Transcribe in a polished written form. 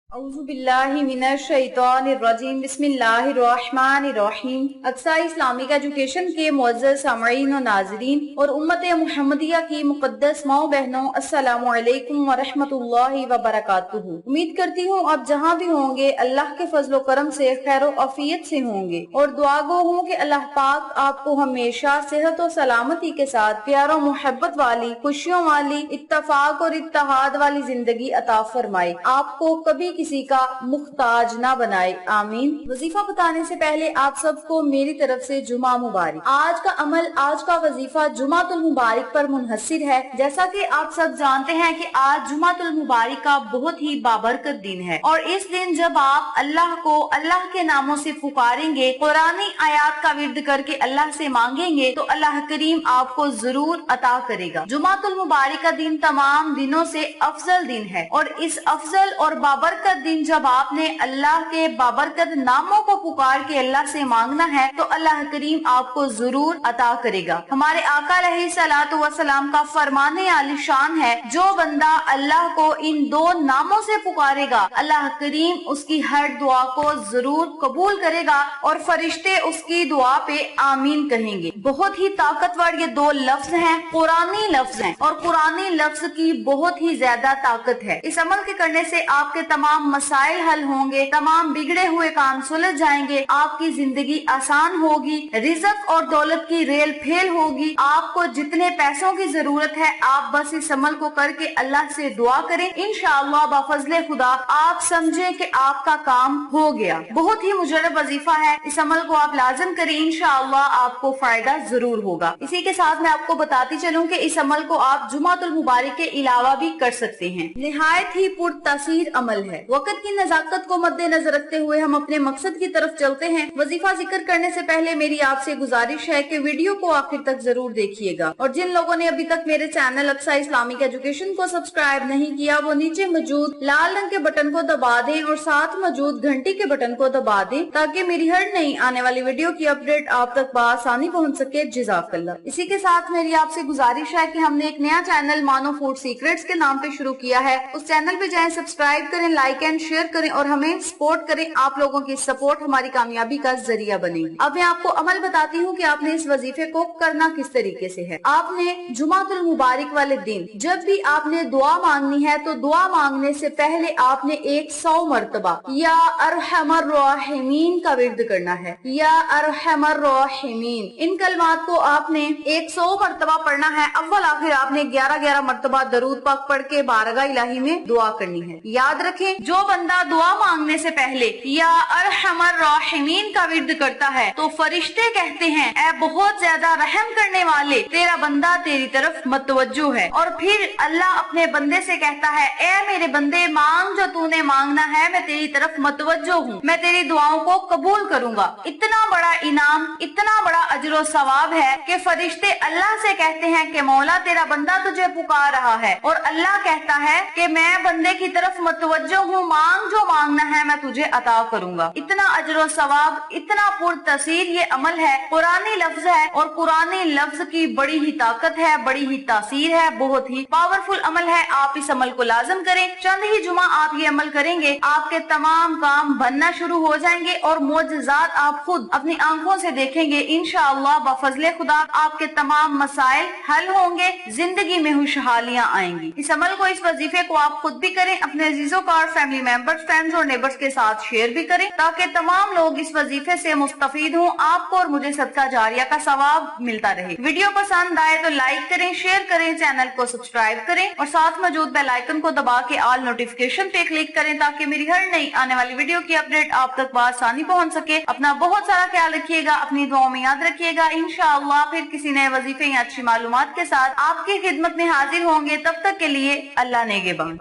औज़ु बिल्लाहि मिनश शैतानिर रजीम बिस्मिल्लाहिर्रहमानिर्रहीम। Aqsa Islamic education के मुअज़्ज़ज़ सामईन और नाज़रीन और उम्मत मुहम्मदिया की मुक़द्दस माओ बहनों, अस्सलामु अलैकुम व रहमतुल्लाहि व बरकातुहू। उम्मीद करती हूँ आप जहाँ भी होंगे अल्लाह के फज़्ल करम से खैर और आफियत से होंगे और दुआ गो हूँ कि अल्लाह पाक आपको हमेशा सेहत और सलामती के साथ प्यार और मोहब्बत वाली, खुशियों वाली, इत्तफाक और इत्तेहाद वाली जिंदगी अता फरमाए, आपको कभी किसी का मुख्ताज ना बनाए, आमीन। वजीफा बताने से पहले आप सबको मेरी तरफ से जुमा मुबारक। आज का अमल, आज का वजीफा जुमातुल मुबारक पर मुनहसिर है। जैसा कि आप सब जानते हैं कि आज जुमातुल मुबारक का बहुत ही बाबरकत दिन है और इस दिन जब आप अल्लाह को अल्लाह के नामों से पुकारेंगे, कुरानी आयात का विर्द करके अल्लाह से मांगेंगे तो अल्लाह करीम आपको जरूर अता करेगा। जुमातुल मुबारक का दिन तमाम दिनों से अफजल दिन है और इस अफजल और बाबरकत दिन जब आपने अल्लाह के बाबरकत नामों को पुकार के अल्लाह से मांगना है तो अल्लाह करीम आपको जरूर अता करेगा। हमारे आका अलैहिस्सलातु वस्सलाम का फरमाने आलिशान है, जो बंदा अल्लाह को इन दो नामों से पुकारेगा अल्लाह करीम उसकी हर दुआ को जरूर कबूल करेगा और फरिश्ते उसकी दुआ पे आमीन कहेंगे। बहुत ही ताकतवर ये दो लफ्ज हैं, कुरानी लफ्ज हैं और कुरानी लफ्ज की बहुत ही ज्यादा ताकत है। इस अमल के करने से आपके तमाम मसाइल हल होंगे, तमाम बिगड़े हुए काम सुलझ जाएंगे, आपकी जिंदगी आसान होगी, रिज़्क और दौलत की रेल फेल होगी। आपको जितने पैसों की जरूरत है आप बस इस अमल को करके अल्लाह से दुआ करें, इंशाअल्लाह बफज़ले खुदा आप समझें कि आपका काम हो गया। बहुत ही मुजर्रब वजीफा है, इस अमल को आप लाजिम करें, इंशाअल्लाह आपको फायदा जरूर होगा। इसी के साथ मैं आपको बताती चलूं कि इस अमल को आप जुमातुल मुबारक के अलावा भी कर सकते हैं। निहायत ही पुरतासीर अमल है। वक्त की नजाकत को मद्देनजर रखते हुए हम अपने मकसद की तरफ चलते हैं। वजीफा जिक्र करने से पहले मेरी आपसे गुजारिश है कि वीडियो को आखिर तक जरूर देखिएगा और जिन लोगों ने अभी तक मेरे चैनल अक्सा इस्लामिक एजुकेशन को सब्सक्राइब नहीं किया वो नीचे मौजूद लाल रंग के बटन को दबा दें और साथ मौजूद घंटी के बटन को दबा दें ताकि मेरी हर नई आने वाली वीडियो की अपडेट आप तक बआसानी पहुंच सके। जज़ाकल्लाह। इसी के साथ मेरी आपसे गुजारिश है कि हमने एक नया चैनल मानो फूड सीक्रेट्स के नाम पे शुरू किया है। उस चैनल पे जाएं, सब्सक्राइब करें, लाइक एंड शेयर करें और हमें सपोर्ट करें। आप लोगों की सपोर्ट हमारी कामयाबी का जरिया बनेगी। अब मैं आपको अमल बताती हूँ कि आपने इस वजीफे को करना किस तरीके से है। आपने जुमातुल मुबारक वाले दिन जब भी आपने दुआ मांगनी है तो दुआ मांगने से पहले आपने 100 मरतबा या अरहमर राहिमीन का विर्द करना है। या अरहमर राहिमीन, इन कलमात को आपने 100 मरतबा पढ़ना है। अव्वल आखिर आपने 11-11 मरतबा दरूद पाक पढ़ के बारगाह इलाही में दुआ करनी है। याद रखें, जो बंदा दुआ मांगने से पहले या अरहमर राहिमीन का विर्द करता है तो फरिश्ते कहते हैं, ऐ बहुत ज्यादा रहम करने वाले, तेरा बंदा तेरी तरफ मतवज्जो है। और फिर अल्लाह अपने बंदे से कहता है, ऐ मेरे बंदे मांग जो तूने मांगना है, मैं तेरी तरफ मतवज्जो हूँ, मैं तेरी दुआओं को कबूल करूंगा। इतना बड़ा इनाम, इतना बड़ा अजर सवाब है कि फरिश्ते अल्लाह से कहते हैं कि मौला तेरा बंदा तुझे पुकार रहा है और अल्लाह कहता है कि मैं बंदे की तरफ मतवज्जो हूँ, मांग जो मांगना है मैं तुझे अता करूंगा। इतना अजर सवाब, इतना पुरतसीर ये अमल है, कुरानी लफ्ज है और कुरानी लफ्ज की बड़ी ही ताकत है, बड़ी ही तासीर है, बहुत ही पावरफुल अमल है। आप इस अमल को लाजिम करें। चंद ही जुमा आप ये अमल करेंगे, आपके तमाम काम बनना शुरू हो जाएंगे और मोजज़ात आप खुद अपनी आंखों से देखेंगे। इंशाअल्लाह बफज़ले खुदा आपके तमाम मसाइल हल होंगे, जिंदगी में खुशहालियाँ आएंगी। इस अमल को, इस वजीफे को आप खुद भी करें, अपने अजीजों का और फैमिली मेंबर्स, फ्रेंड्स और नेबर्स के साथ शेयर भी करें ताकि तमाम लोग इस वजीफे से मुस्तफीद हों, आपको और मुझे सदका जारिया का सवाब मिलता रहे। वीडियो पसंद आए तो लाइक करें, शेयर करें, चैनल को सब्सक्राइब करें और साथ मौजूद बेल आइकन को दबा के ऑल नोटिफिकेशन पे क्लिक करें ताकि मेरी हर नई आने वाली वीडियो की अपडेट आप तक बआसानी पहुंच सके। अपना बहुत सारा ख्याल रखिएगा, अपनी दुआओं में याद रखिएगा। इंशाअल्लाह फिर किसी नए वजीफे या अच्छी मालूमात के साथ आपकी खिदमत में हाजिर होंगे। तब तक के लिए अल्लाह नेगेबान।